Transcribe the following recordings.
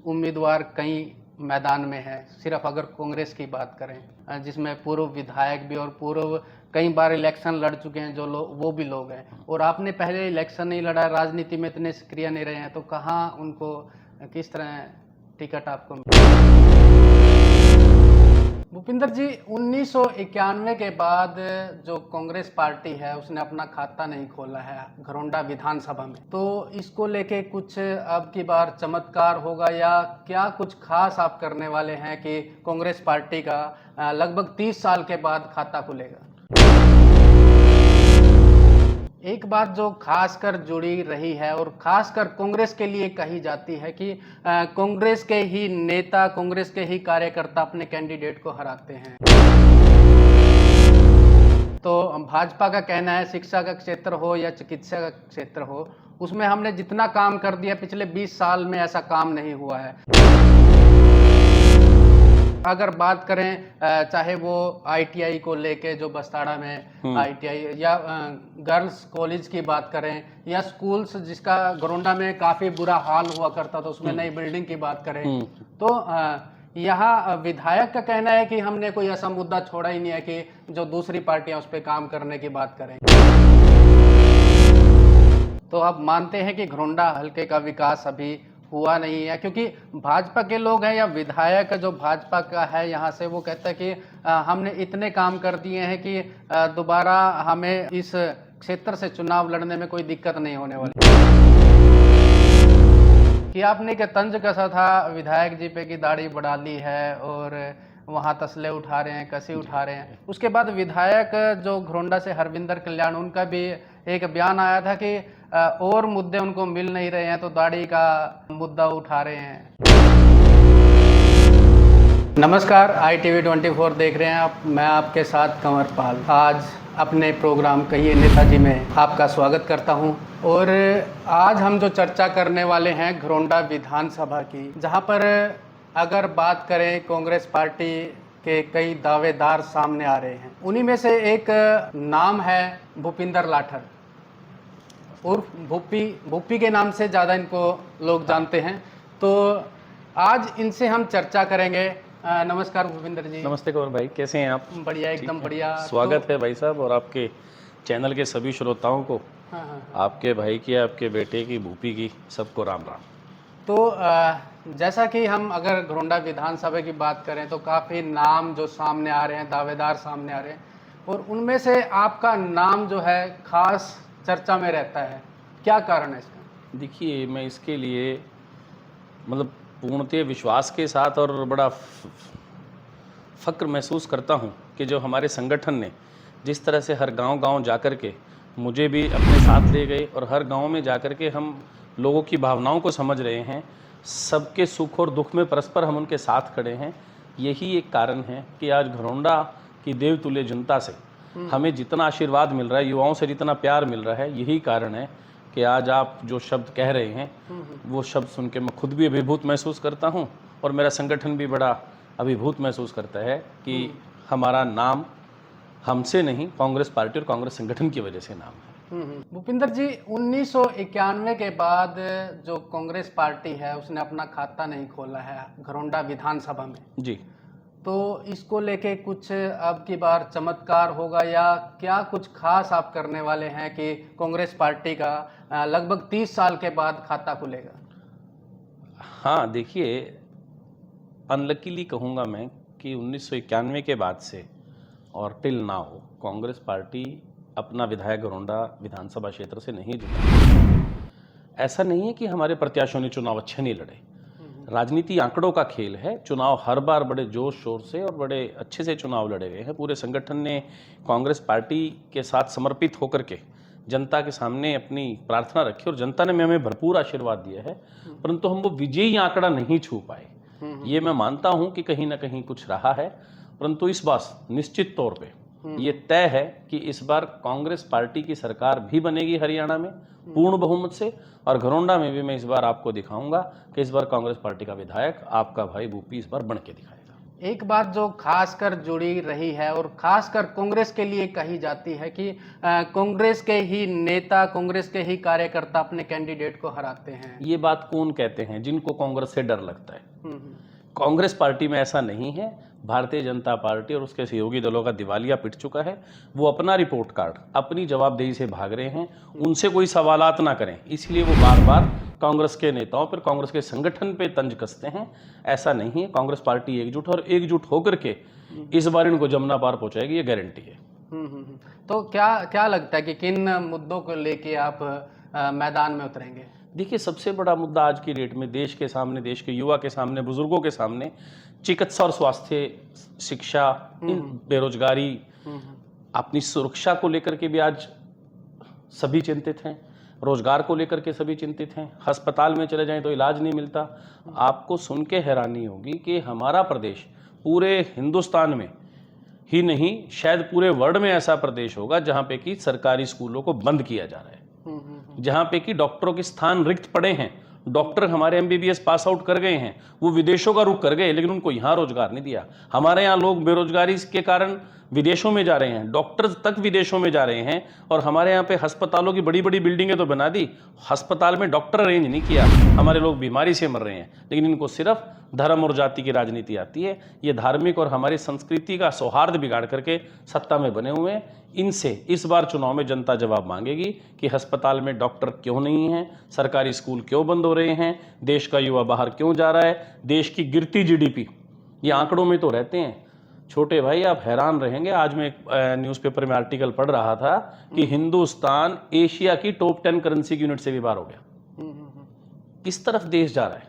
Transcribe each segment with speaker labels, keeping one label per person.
Speaker 1: उम्मीदवार कई मैदान में है। सिर्फ अगर कांग्रेस की बात करें, जिसमें पूर्व विधायक भी और पूर्व कई बार इलेक्शन लड़ चुके हैं जो लोग, वो भी लोग हैं, और आपने पहले इलेक्शन नहीं लड़ा, राजनीति में इतने सक्रिय नहीं रहे हैं, तो कहाँ उनको किस तरह टिकट आपको भूपिंदर जी? 1991 के बाद जो कांग्रेस पार्टी है उसने अपना खाता नहीं खोला है घरौंडा विधानसभा में, तो इसको लेके कुछ अब की बार चमत्कार होगा या क्या कुछ खास आप करने वाले हैं कि कांग्रेस पार्टी का लगभग 30 साल के बाद खाता खुलेगा? एक बात जो खासकर जुड़ी रही है और खासकर कांग्रेस के लिए कही जाती है कि कांग्रेस के ही नेता, कांग्रेस के ही कार्यकर्ता अपने कैंडिडेट को हराते हैं। तो भाजपा का कहना है शिक्षा का क्षेत्र हो या चिकित्सा का क्षेत्र हो, उसमें हमने जितना काम कर दिया पिछले 20 साल में ऐसा काम नहीं हुआ है। अगर बात करें चाहे वो आईटीआई को लेके जो बस्ताड़ा में आईटीआई, या गर्ल्स कॉलेज की बात करें, या स्कूल्स जिसका घरौंडा में काफ़ी बुरा हाल हुआ करता था उसमें नई बिल्डिंग की बात करें, तो यहाँ विधायक का कहना है कि हमने कोई ऐसा मुद्दा छोड़ा ही नहीं है कि जो दूसरी पार्टियां उस पर काम करने की बात करें। तो आप मानते हैं कि घरौंडा हल्के का विकास अभी हुआ नहीं है? क्योंकि भाजपा के लोग हैं या विधायक जो भाजपा का है यहाँ से, वो कहता है कि हमने इतने काम कर दिए हैं कि दोबारा हमें इस क्षेत्र से चुनाव लड़ने में कोई दिक्कत नहीं होने वाली। कि आपने के तंज कसा था विधायक जी पे की दाढ़ी बढ़ा ली है और वहाँ तसले उठा रहे हैं, कसी उठा रहे हैं। उसके बाद विधायक जो घरौंडा से हरविंदर कल्याण, उनका भी एक बयान आया था कि और मुद्दे उनको मिल नहीं रहे हैं तो दाढ़ी का मुद्दा उठा रहे हैं। नमस्कार, ITV 24 देख रहे हैं आप, मैं आपके साथ कंवर पाल। आज अपने प्रोग्राम कहिए नेताजी में आपका स्वागत करता हूं, और आज हम जो चर्चा करने वाले हैं घरौंडा विधानसभा की, जहां पर अगर बात करें कांग्रेस पार्टी के कई दावेदार सामने आ रहे हैं। उन्हीं में से एक नाम है भूपिंदर लाठर, उर्फ भूपी के नाम से ज़्यादा इनको लोग जानते हैं। तो आज इनसे हम चर्चा करेंगे। नमस्कार भूपिंदर जी।
Speaker 2: नमस्ते कंवर भाई, कैसे हैं आप?
Speaker 1: बढ़िया, एकदम बढ़िया।
Speaker 2: स्वागत है भाई साहब, और आपके चैनल के सभी श्रोताओं को।
Speaker 1: हाँ।
Speaker 2: आपके भाई की, आपके बेटे की, भूपी की, सबको राम राम।
Speaker 1: तो जैसा कि हम अगर घरौंडा विधानसभा की बात करें तो काफ़ी नाम जो सामने आ रहे हैं, दावेदार सामने आ रहे हैं, और उनमें से आपका नाम जो है खास चर्चा में रहता है। क्या कारण है इसका?
Speaker 2: देखिए, मैं इसके लिए मतलब पूर्णतः विश्वास के साथ और बड़ा फ़क्र महसूस करता हूं कि जो हमारे संगठन ने जिस तरह से हर गांव जाकर के मुझे भी अपने साथ ले गए, और हर गांव में जाकर के हम लोगों की भावनाओं को समझ रहे हैं, सबके सुख और दुख में परस्पर हम उनके साथ खड़े हैं। यही एक कारण है कि आज घरौंडा की देवतुल्य जनता से हमें जितना आशीर्वाद मिल रहा है, युवाओं से जितना प्यार मिल रहा है, यही कारण है कि आज आप जो शब्द कह रहे हैं वो शब्द सुन के मैं खुद भी अभिभूत महसूस करता हूं, और मेरा संगठन भी बड़ा अभिभूत महसूस करता है कि हमारा नाम हमसे नहीं, कांग्रेस पार्टी और कांग्रेस संगठन की वजह से नाम है।
Speaker 1: भूपिंदर जी, 1991 के बाद जो कांग्रेस पार्टी है उसने अपना खाता नहीं खोला है घरौंडा विधानसभा में
Speaker 2: जी,
Speaker 1: तो इसको लेके कुछ अब की बार चमत्कार होगा या क्या कुछ खास आप करने वाले हैं कि कांग्रेस पार्टी का लगभग 30 साल के बाद खाता खुलेगा?
Speaker 2: हाँ, देखिए, अनलकीली कहूँगा मैं कि 1991 के बाद से और टिल नाउ कांग्रेस पार्टी अपना विधायक घरौंडा विधानसभा क्षेत्र से नहीं जीता। ऐसा नहीं है कि हमारे प्रत्याशियों ने चुनाव अच्छे नहीं लड़े। राजनीति आंकड़ों का खेल है। चुनाव हर बार बड़े जोश शोर से और बड़े अच्छे से चुनाव लड़े गए हैं। पूरे संगठन ने कांग्रेस पार्टी के साथ समर्पित होकर के जनता के सामने अपनी प्रार्थना रखी, और जनता ने हमें भरपूर आशीर्वाद दिया है, परंतु हम वो विजयी आंकड़ा नहीं छू पाए। ये मैं मानता हूं कि कहीं ना कहीं कुछ रहा है, परंतु इस बार निश्चित तौर पे ये तय है कि इस बार कांग्रेस पार्टी की सरकार भी बनेगी हरियाणा में पूर्ण बहुमत से, और घरौंडा में भी मैं इस बार आपको दिखाऊंगा कि इस बार कांग्रेस पार्टी का विधायक आपका भाई भूपी इस बार बन के दिखाएगा।
Speaker 1: एक बात जो खासकर जुड़ी रही है और खासकर कांग्रेस के लिए कही जाती है कि कांग्रेस के ही नेता, कांग्रेस के ही कार्यकर्ता अपने कैंडिडेट को हराते हैं।
Speaker 2: ये बात कौन कहते हैं? जिनको कांग्रेस से डर लगता है। कांग्रेस पार्टी में ऐसा नहीं है। भारतीय जनता पार्टी और उसके सहयोगी दलों का दिवालिया पिट चुका है। वो अपना रिपोर्ट कार्ड, अपनी जवाबदेही से भाग रहे हैं, उनसे कोई सवालात ना करें, इसलिए वो बार बार कांग्रेस के नेताओं पर, कांग्रेस के संगठन पे तंज कसते हैं। ऐसा नहीं है, कांग्रेस पार्टी एकजुट है और एकजुट होकर के इस बार इनको जमुना पार पहुंचाएगी, ये गारंटी है।
Speaker 1: तो क्या लगता है कि किन मुद्दों को लेके आप मैदान में उतरेंगे?
Speaker 2: देखिए, सबसे बड़ा मुद्दा आज की डेट में देश के सामने, देश के युवा के सामने, बुजुर्गों के सामने चिकित्सा और स्वास्थ्य, शिक्षा, बेरोजगारी, अपनी सुरक्षा को लेकर के भी आज सभी चिंतित हैं, रोजगार को लेकर के सभी चिंतित हैं। अस्पताल में चले जाएं तो इलाज नहीं मिलता। आपको सुन के हैरानी होगी कि हमारा प्रदेश पूरे हिंदुस्तान में ही नहीं, शायद पूरे वर्ल्ड में ऐसा प्रदेश होगा जहां पे कि सरकारी स्कूलों को बंद किया जा रहा है, जहां पे कि डॉक्टरों के स्थान रिक्त पड़े हैं। डॉक्टर हमारे एमबीबीएस पास आउट कर गए हैं, वो विदेशों का रुख कर गए, लेकिन उनको यहाँ रोजगार नहीं दिया। हमारे यहाँ लोग बेरोजगारी के कारण विदेशों में जा रहे हैं, डॉक्टर्स तक विदेशों में जा रहे हैं, और हमारे यहाँ पे अस्पतालों की बड़ी बड़ी बिल्डिंगें तो बना दी, अस्पताल में डॉक्टर अरेंज नहीं किया, हमारे लोग बीमारी से मर रहे हैं। लेकिन इनको सिर्फ धर्म और जाति की राजनीति आती है। ये धार्मिक और हमारी संस्कृति का सौहार्द बिगाड़ करके सत्ता में बने हुए हैं। इनसे इस बार चुनाव में जनता जवाब मांगेगी कि अस्पताल में डॉक्टर क्यों नहीं हैं, सरकारी स्कूल क्यों बंद हो रहे हैं, देश का युवा बाहर क्यों जा रहा है, देश की गिरती जीडीपी, ये आंकड़ों में तो रहते हैं। छोटे भाई, आप हैरान रहेंगे। आज मैं एक न्यूज़पेपर में आर्टिकल पढ़ रहा था कि हिंदुस्तान एशिया की टॉप 10 करेंसी की यूनिट से भी बाहर हो गया। किस तरफ देश जा रहा है?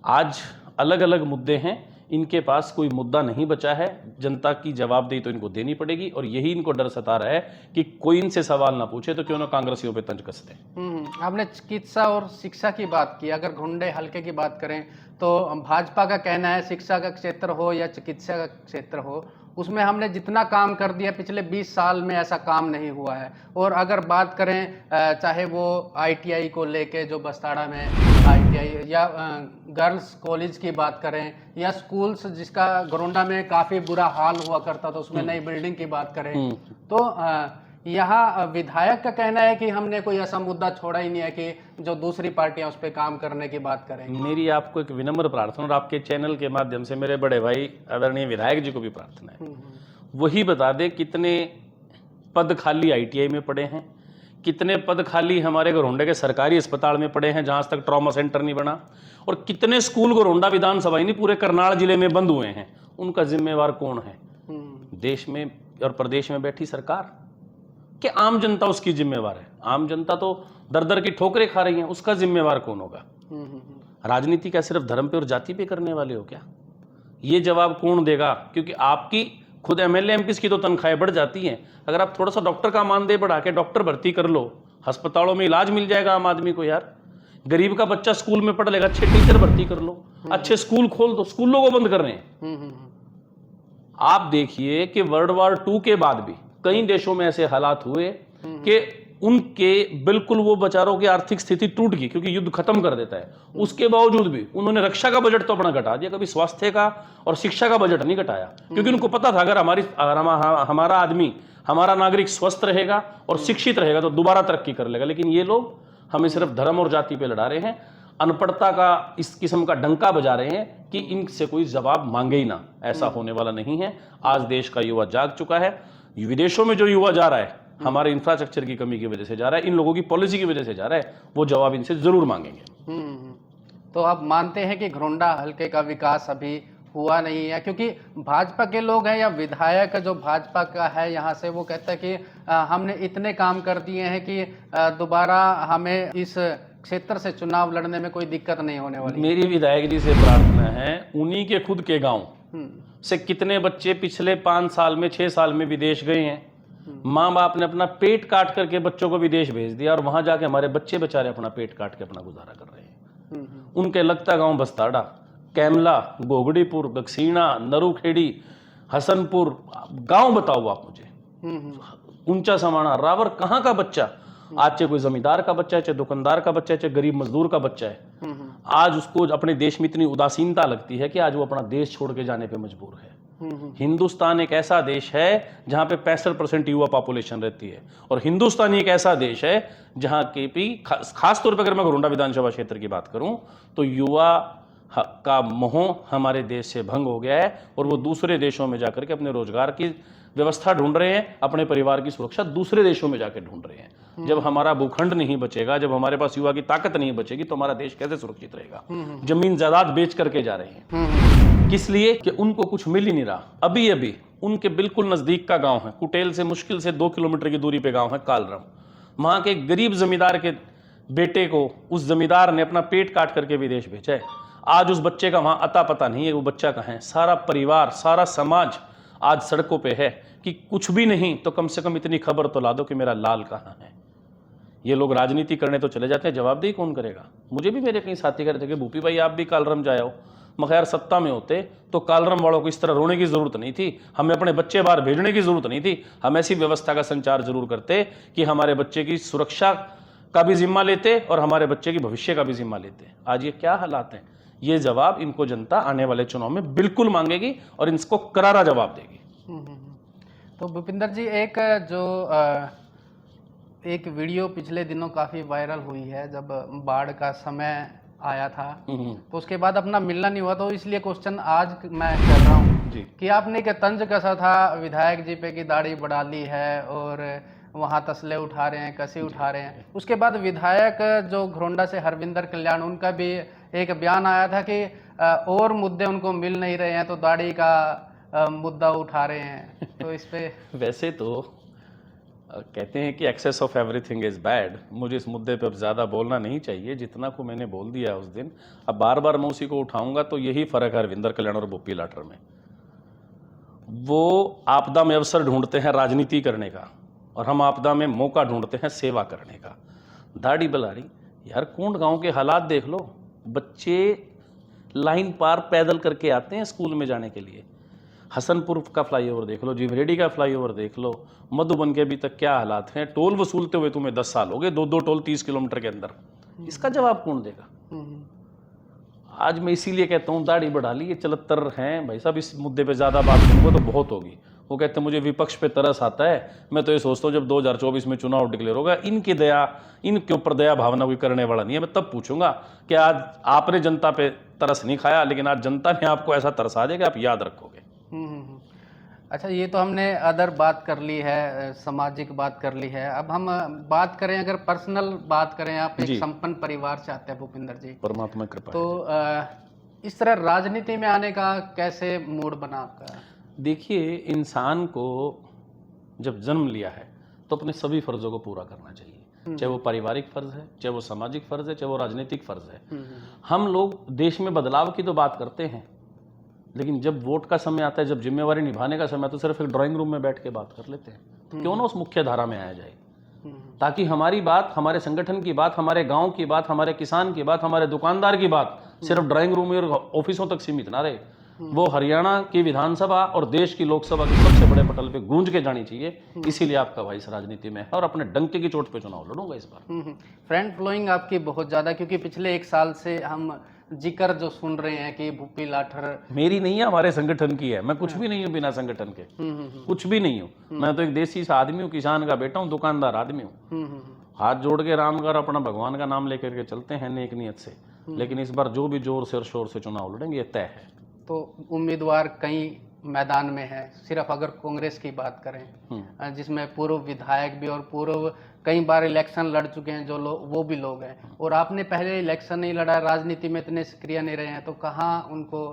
Speaker 2: आज अलग अलग मुद्दे हैं, इनके पास कोई मुद्दा नहीं बचा है। जनता की जवाबदेही तो इनको देनी पड़ेगी, और यही इनको डर सता रहा है कि कोई इनसे सवाल ना पूछे तो क्यों ना कांग्रेसियों पे तंज कसते हैं।
Speaker 1: आपने चिकित्सा और शिक्षा की बात की। अगर घुंडे हल्के की बात करें तो भाजपा का कहना है शिक्षा का क्षेत्र हो या चिकित्सा का क्षेत्र हो, उसमें हमने जितना काम कर दिया पिछले 20 साल में ऐसा काम नहीं हुआ है। और अगर बात करें चाहे वो आईटीआई को लेके, जो बस्ताड़ा में आईटीआई, या गर्ल्स कॉलेज की बात करें, या स्कूल्स जिसका गोरंडा में काफ़ी बुरा हाल हुआ करता था, उसमें नई बिल्डिंग की बात करें, तो यहाँ विधायक का कहना है कि हमने कोई ऐसा मुद्दा छोड़ा ही नहीं है कि जो दूसरी पार्टियां उस पर काम करने की बात करेंगी।
Speaker 2: मेरी आपको एक विनम्र प्रार्थना, और आपके चैनल के माध्यम से मेरे बड़े भाई आदरणीय विधायक जी को भी प्रार्थना है, वही बता दे कितने पद खाली आईटीआई में पड़े हैं, कितने पद खाली हमारे गोरंडा के सरकारी अस्पताल में पड़े हैं जहां तक ट्रॉमा सेंटर नहीं बना, और कितने स्कूल गोरंडा विधानसभा ही नहीं पूरे करनाल जिले में बंद हुए हैं। उनका जिम्मेवार कौन है? देश में और प्रदेश में बैठी सरकार, कि आम जनता उसकी जिम्मेवार है? आम जनता तो दर दर की ठोकरें खा रही है, उसका जिम्मेवार कौन होगा? राजनीति क्या सिर्फ धर्म पे और जाति पे करने वाले हो क्या? ये जवाब कौन देगा? क्योंकि आपकी खुद एमएलए एमपीस की तो तनख्वाहें बढ़ जाती हैं। अगर आप थोड़ा सा डॉक्टर का मानदेय बढ़ा के डॉक्टर भर्ती कर लो, अस्पतालों में इलाज मिल जाएगा आम आदमी को। यार, गरीब का बच्चा स्कूल में पढ़ लेगा, अच्छे टीचर भर्ती कर लो, अच्छे स्कूल खोल दो। स्कूलों को बंद कर रहे हैं। आप देखिए कि वर्ल्ड वॉर 2 के बाद भी कई देशों में ऐसे हालात हुए कि उनके बिल्कुल वो बेचारों की आर्थिक स्थिति टूट गई, क्योंकि युद्ध खत्म कर देता है। उसके बावजूद भी उन्होंने रक्षा का बजट तो अपना घटा दिया, कभी स्वास्थ्य का और शिक्षा का बजट नहीं घटाया, क्योंकि उनको पता था अगर हमारा आदमी, हमारा नागरिक स्वस्थ रहेगा और शिक्षित रहेगा तो दोबारा तरक्की कर लेगा। लेकिन ये लोग हमें सिर्फ धर्म और जाति पे लड़ा रहे हैं, अनपढ़ता का इस किस्म का डंका बजा रहे हैं कि इनसे कोई जवाब मांगे ही ना। ऐसा होने वाला नहीं है। आज देश का युवा जाग चुका है। विदेशों में जो युवा जा रहा है, हमारे इंफ्रास्ट्रक्चर की कमी की वजह से जा रहा है, इन लोगों की पॉलिसी की वजह से जा रहा है, वो जवाब इनसे जरूर मांगेंगे।
Speaker 1: तो आप मानते हैं कि घोरंडा हल्के का विकास अभी हुआ नहीं है? क्योंकि भाजपा के लोग हैं या विधायक जो भाजपा का है यहाँ से, वो कहता है कि हमने इतने काम कर दिए हैं कि दोबारा हमें इस क्षेत्र से चुनाव लड़ने में कोई दिक्कत नहीं होने वाली।
Speaker 2: मेरी विधायक जी से प्रार्थना है, उन्हीं के खुद के गाँव से कितने बच्चे पिछले 5 साल में 6 साल में विदेश गए हैं। माँ बाप ने अपना पेट काट करके बच्चों को विदेश भेज दिया, और वहां जाके हमारे बच्चे बेचारे अपना पेट काट के अपना गुजारा कर रहे हैं। उनके लगता गांव बस्ताड़ा, कैमला, गोगड़ीपुर, बक्सीना, नरूखेड़ी, हसनपुर, गांव बताओ आप मुझे। ऊंचा समाना, रावर, कहाँ का बच्चा आज, चाहे कोई जमींदार का बच्चा है, चाहे दुकानदार का बच्चा है, चाहे गरीब मजदूर का बच्चा है, आज उसको अपने देश में इतनी उदासीनता लगती है कि आज वो अपना देश छोड़ के जाने पे मजबूर है। हिंदुस्तान एक ऐसा देश है जहां पे 65% युवा पॉपुलेशन रहती है, और हिंदुस्तान एक ऐसा देश है जहां के भी खास तौर पर अगर मैं गोरंडा विधानसभा क्षेत्र की बात करूं तो युवा का मोह हमारे देश से भंग हो गया है और वो दूसरे देशों में जाकर के अपने रोजगार की व्यवस्था ढूंढ रहे हैं, अपने परिवार की सुरक्षा दूसरे देशों में जाकर ढूंढ रहे हैं। जब हमारा भूखंड नहीं बचेगा, जब हमारे पास युवा की ताकत नहीं बचेगी, तो हमारा देश कैसे सुरक्षित रहेगा। जमीन जायदाद बेच करके जा रहे हैं, किस लिए कि उनको कुछ मिल ही नहीं रहा। अभी अभी उनके बिल्कुल नजदीक का गांव है कुटेल से मुश्किल से 2 किलोमीटर की दूरी पे गांव है कालरम। वहां के गरीब जमींदार के बेटे को उस जमींदार ने अपना पेट काट करके विदेश भेजा है। आज उस बच्चे का वहां अता पता नहीं है वो बच्चा कहाँ है। सारा परिवार, सारा समाज आज सड़कों पे है कि कुछ भी नहीं तो कम से कम इतनी खबर तो ला दो कि मेरा लाल कहाँ है। ये लोग राजनीति करने तो चले जाते हैं, जवाबदेही कौन करेगा। मुझे भी मेरे कई साथी कह रहे थे कि भूपी भाई आप भी कालरम जाए हो। मगर यार सत्ता में होते तो कालरम वालों को इस तरह रोने की जरूरत नहीं थी, हमें अपने बच्चे बाहर भेजने की जरूरत नहीं थी। हम ऐसी व्यवस्था का संचार जरूर करते कि हमारे बच्चे की सुरक्षा का भी जिम्मा लेते और हमारे बच्चे की भविष्य का भी जिम्मा लेते। आज ये क्या हालात हैं, ये जवाब इनको जनता आने वाले चुनाव में बिल्कुल मांगेगी और इसको करारा जवाब देगी।
Speaker 1: तो भूपिंदर जी, एक वीडियो पिछले दिनों काफी वायरल हुई है, जब बाढ़ का समय आया था तो उसके बाद अपना मिलना नहीं हुआ, तो इसलिए क्वेश्चन आज मैं कर रहा हूँ कि आपने एक तंज कसा था विधायक जी पे की दाढ़ी बढ़ा ली है और वहाँ तसले उठा रहे हैं, कसी उठा रहे हैं। उसके बाद विधायक जो घरोंडा से हरविंदर कल्याण, उनका भी एक बयान आया था कि और मुद्दे उनको मिल नहीं रहे हैं तो दाढ़ी का मुद्दा उठा रहे हैं। तो इस पे
Speaker 2: वैसे तो कहते हैं कि excess of everything is bad. मुझे इस मुद्दे पे अब ज़्यादा बोलना नहीं चाहिए, जितना को मैंने बोल दिया उस दिन। अब बार बार मैं उसी को उठाऊंगा तो यही फ़र्क है हरविंदर कल्याण और भूपी लाठर में। वो आपदा में अवसर ढूंढते हैं राजनीति करने का और हम आपदा में मौका ढूंढते हैं सेवा करने का। दाढ़ी बलाड़ी यार, कोंड गांव के हालात देख लो, बच्चे लाइन पार पैदल करके आते हैं स्कूल में जाने के लिए। हसनपुर का फ्लाईओवर देख लो, जीवरेडी का फ्लाईओवर देख लो, मधुबन के अभी तक क्या हालात हैं। टोल वसूलते हुए तुम्हें 10 साल हो गए, 2-2 टोल 30 किलोमीटर के अंदर। इसका जवाब कौन देगा। आज मैं इसीलिए कहता हूँ दाढ़ी बढ़ा ली, ये 74 हैं भाई साहब, इस मुद्दे पे ज़्यादा बात करूँगा तो बहुत होगी। वो कहते हैं मुझे विपक्ष पे तरस आता है। मैं तो ये सोचता हूँ जब 2024 में चुनाव डिक्लेयर होगा, इनके ऊपर दया भावना कोई करने वाला नहीं है। मैं तब पूछूंगा कि आज आपने जनता पे तरस नहीं खाया, लेकिन आज जनता ने आपको ऐसा तरसा देगा, आप याद रखोगे।
Speaker 1: अच्छा, ये तो हमने अदर बात कर ली है, सामाजिक बात कर ली है। अब हम बात करें, अगर पर्सनल बात करें, आप एक संपन्न परिवार से आते हैं भूपिंदर जी,
Speaker 2: परमात्मा कृपा।
Speaker 1: तो इस तरह राजनीति में आने का कैसे मूड बना आपका।
Speaker 2: देखिए, इंसान को जब जन्म लिया है तो अपने सभी फर्जों को पूरा करना चाहिए, चाहे वो पारिवारिक फर्ज है, चाहे वो सामाजिक फर्ज है, चाहे वो राजनीतिक फर्ज है। हम लोग देश में बदलाव की तो बात करते हैं, लेकिन जब वोट का समय आता है, जब जिम्मेवारी निभाने का समय, तो सिर्फ एक ड्राइंग रूम में बैठ के बात कर लेते हैं। तो क्यों ना उस मुख्य धारा में आया जाए, ताकि हमारी बात, हमारे संगठन की बात, हमारे गांव की बात, हमारे किसान की बात, हमारे दुकानदार की बात सिर्फ ड्राइंग रूम और ऑफिसों तक सीमित ना रहे। वो हरियाणा की विधानसभा और देश की लोकसभा के सबसे बड़े पटल पे गूंज के जानी चाहिए। इसीलिए आपका भाई इस राजनीति में है और अपने डंके की चोट पे चुनाव लड़ूंगा इस बार।
Speaker 1: फ्रेंड फ्लोइंग आपकी बहुत ज्यादा, क्योंकि पिछले 1 साल से हम जिक्र जो सुन रहे हैं कि भूपी लाठर
Speaker 2: मेरी नहीं है, हमारे संगठन की है। मैं कुछ भी नहीं हूँ बिना संगठन के, कुछ भी नहीं हूँ। मैं तो एक देसी सा आदमी हूँ, किसान का बेटा हूँ, दुकानदार आदमी हूँ। हाथ जोड़ के राम कर अपना भगवान का नाम लेकर के चलते हैं नेक नियत से। लेकिन इस बार जो भी जोर से और शोर से चुनाव लड़ेंगे, ये तय है।
Speaker 1: तो उम्मीदवार कई मैदान में है। सिर्फ अगर कांग्रेस की बात करें, जिसमें पूर्व विधायक भी और पूर्व कई बार इलेक्शन लड़ चुके हैं जो लोग, वो भी लोग हैं, और आपने पहले इलेक्शन नहीं लड़ा, राजनीति में इतने सक्रिय नहीं रहे हैं, तो कहाँ उनको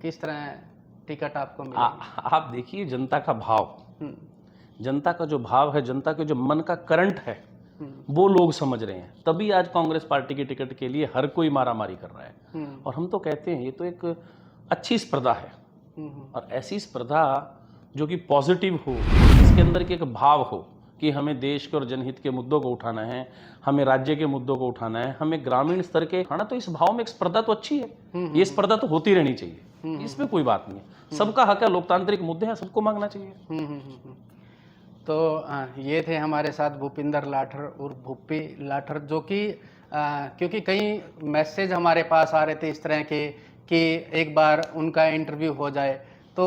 Speaker 1: किस तरह टिकट आपको मिलेगा।
Speaker 2: आप देखिए, जनता का भाव, जनता का जो भाव है, जनता के जो मन का करंट है, वो लोग समझ रहे हैं। तभी आज कांग्रेस पार्टी की टिकट के लिए हर कोई मारामारी कर रहा है। और हम तो कहते हैं ये तो एक अच्छी स्पर्धा है, और ऐसी स्पर्धा जो कि पॉजिटिव हो, इसके अंदर के एक भाव हो कि हमें देश के और जनहित के मुद्दों को उठाना है, हमें राज्य के मुद्दों को उठाना है, हमें ग्रामीण स्तर के उठाना। तो इस भाव में एक स्पर्धा तो अच्छी है। ये स्पर्धा तो होती रहनी चाहिए, इसमें कोई बात नहीं है। सबका हक है, लोकतांत्रिक मुद्दे हैं, सबको मांगना चाहिए।
Speaker 1: तो ये थे हमारे साथ भूपिंदर लाठर और भूपी लाठर, जो कि क्योंकि कई मैसेज हमारे पास आ रहे थे इस तरह के कि एक बार उनका इंटरव्यू हो जाए। तो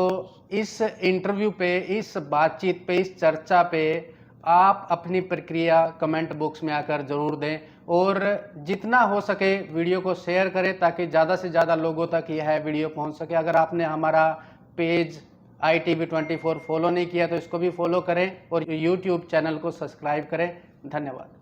Speaker 1: इस इंटरव्यू पे, इस बातचीत पे, इस चर्चा पे आप अपनी प्रक्रिया कमेंट बॉक्स में आकर ज़रूर दें और जितना हो सके वीडियो को शेयर करें ताकि ज़्यादा से ज़्यादा लोगों तक यह वीडियो पहुंच सके। अगर आपने हमारा पेज ITV24 फॉलो नहीं किया तो इसको भी फॉलो करें और YouTube चैनल को सब्सक्राइब करें। धन्यवाद।